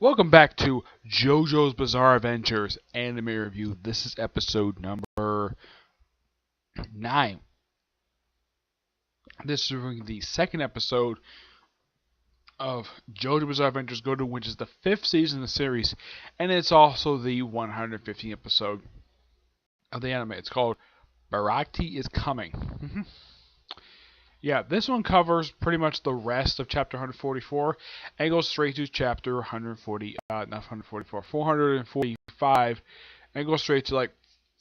Welcome back to JoJo's Bizarre Adventures Anime Review. This is episode number 9. This is the second episode of JoJo's Bizarre Adventures Go to, which is the 5th season of the series, and it's also the 115th episode of the anime. It's called Bucciarati is Coming. Yeah, this one covers pretty much the rest of chapter 144 and goes straight to chapter 445, and goes straight to like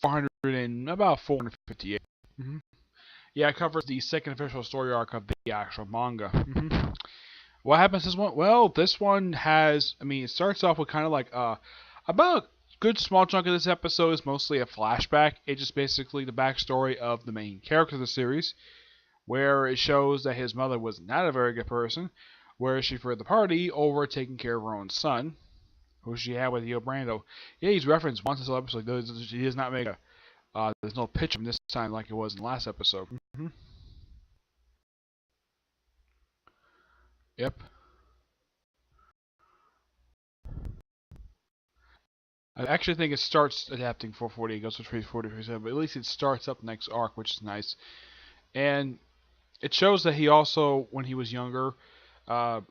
458. Yeah, it covers the second official story arc of the actual manga. What happens this one? Well, this one has, it starts off with kind of like about a good small chunk of this episode is mostly a flashback. It's just basically the backstory of the main character of the series, where it shows that his mother was not a very good person, where she threw the party over taking care of her own son, who she had with Yo Brando. Yeah, he's referenced once in this episode. He does not make there's no picture from this time like it was in the last episode. Yep. I actually think it starts adapting 440, it goes to 347, but at least it starts up the next arc, which is nice. And it shows that he also, when he was younger, when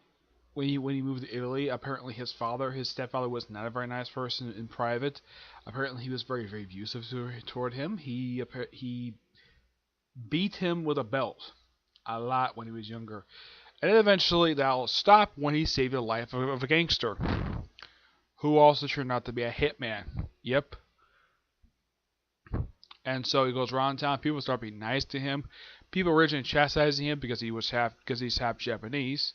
he moved to Italy, apparently his stepfather was not a very nice person in private. Apparently he was very, very abusive toward him. He beat him with a belt a lot when he was younger. And then eventually that'll stop when he saved the life of a gangster, who also turned out to be a hitman. Yep. And so he goes around town. People start being nice to him. People originally chastising him because he's half Japanese.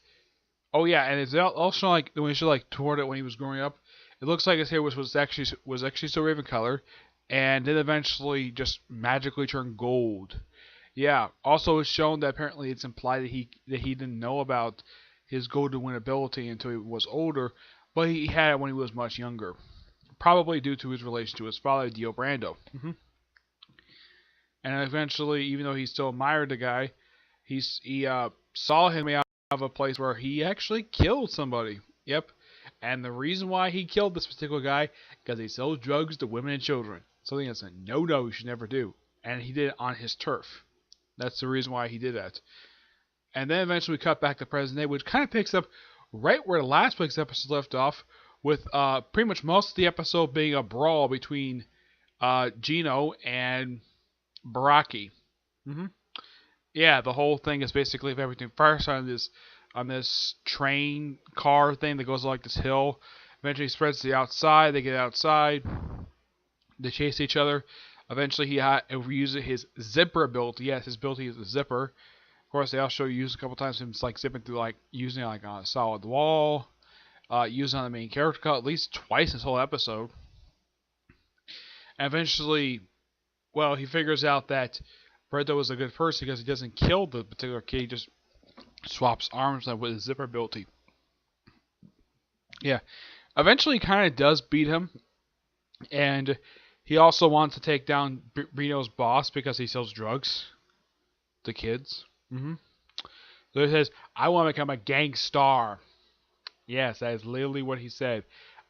Oh yeah, and it's also like when he showed toward it when he was growing up, it looks like his hair was actually still raven color, and then eventually just magically turned gold. Yeah. Also, it's shown that apparently it's implied that he didn't know about his golden wind ability until he was older, but he had it when he was much younger, probably due to his relation to his father, Dio Brando. And eventually, even though he still admired the guy, he saw him out of a place where he actually killed somebody. Yep. And the reason why he killed this particular guy, because he sells drugs to women and children. Something that's a no-no you should never do. And he did it on his turf. That's the reason why he did that. And then eventually we cut back to present day, which kind of picks up right where the last week's episode left off, with pretty much most of the episode being a brawl between Gino and Bucciarati. Yeah, the whole thing is basically if everything first on this train car thing that goes like this hill. Eventually spreads to the outside. They get outside. They chase each other. Eventually he uses his zipper ability. Yes, his ability is a zipper. Of course, they also use a couple times him zipping through using it on a solid wall. Using on the main character at least twice this whole episode. And eventually, well, he figures out that Brendo is a good person because he doesn't kill the particular kid. He just swaps arms with his zipper ability. Yeah. Eventually, he kind of does beat him. And he also wants to take down Reno's boss because he sells drugs to kids. So he says, I want to become a gangstar. Yes, that is literally what he said.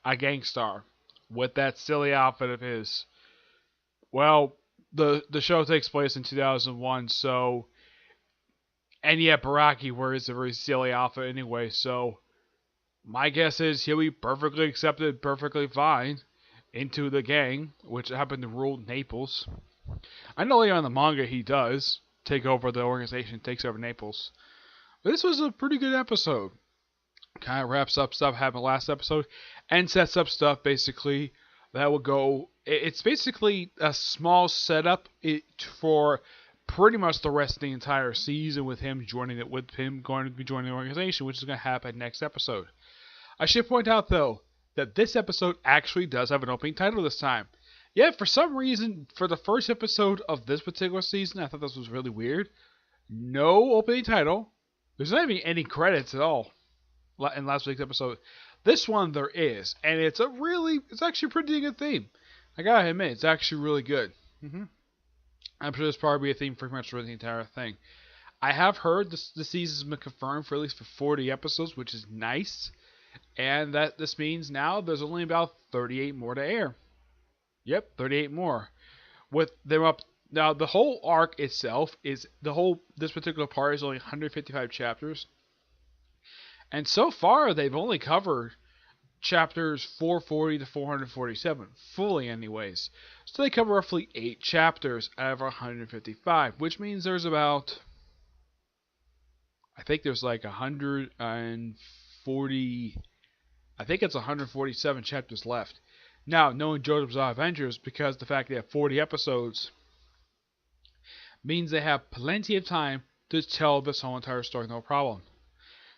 A gangstar. With that silly outfit of his. Well, the show takes place in 2001, so... And yet Bucciarati wears a very silly outfit anyway, so... My guess is he'll be perfectly accepted, perfectly fine into the gang, which happened to rule Naples. I know later on in the manga he does take over the organization, takes over Naples. But this was a pretty good episode. Kind of wraps up stuff happened last episode and sets up stuff basically that will go. It's basically a small setup for pretty much the rest of the entire season with him going to be joining the organization, which is going to happen next episode. I should point out though that this episode actually does have an opening title this time. Yeah, for some reason, for the first episode of this particular season, I thought this was really weird. No opening title. There's not even any credits at all in last week's episode. This one there is, and it's actually a pretty good theme. I gotta admit, it's actually really good. I'm sure there's probably a theme pretty much for the entire thing. I have heard the season's been confirmed for at least 40 episodes, which is nice. And this means now there's only about 38 more to air. Yep, 38 more. With them up now, the whole arc itself is this particular part is only 155 chapters, and so far they've only covered chapters 440 to 447 fully, anyways. So they cover roughly 8 chapters out of 155, which means there's about, I think there's like 140. I think it's 147 chapters left. Now, knowing JoJo's Bizarre Adventures, because the fact they have 40 episodes means they have plenty of time to tell this whole entire story, no problem.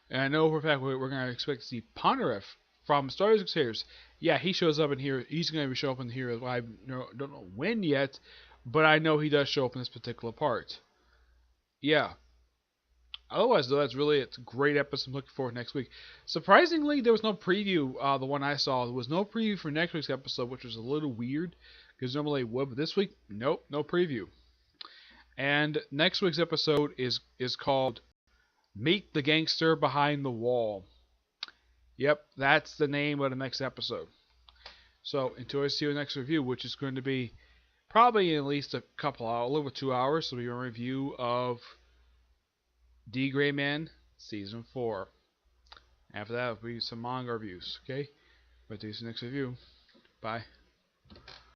And I know for a fact we're going to expect to see Ponderef from Star Wars Series. Yeah, he shows up in here. He's going to show up in here. I don't know when yet, but I know he does show up in this particular part. Yeah. Otherwise, though, it's a great episode. I'm looking forward to next week. Surprisingly, there was no preview. The one I saw, there was no preview for next week's episode, which was a little weird because normally it would. But this week, nope, no preview. And next week's episode is called "Meet the Gangster Behind the Wall." Yep, that's the name of the next episode. So until I see you next review, which is going to be probably in at least a couple hours, a little over 2 hours, so it'll be a review of D. Gray Man Season 4. After that, will be some manga reviews, okay? But this is the next review. Bye.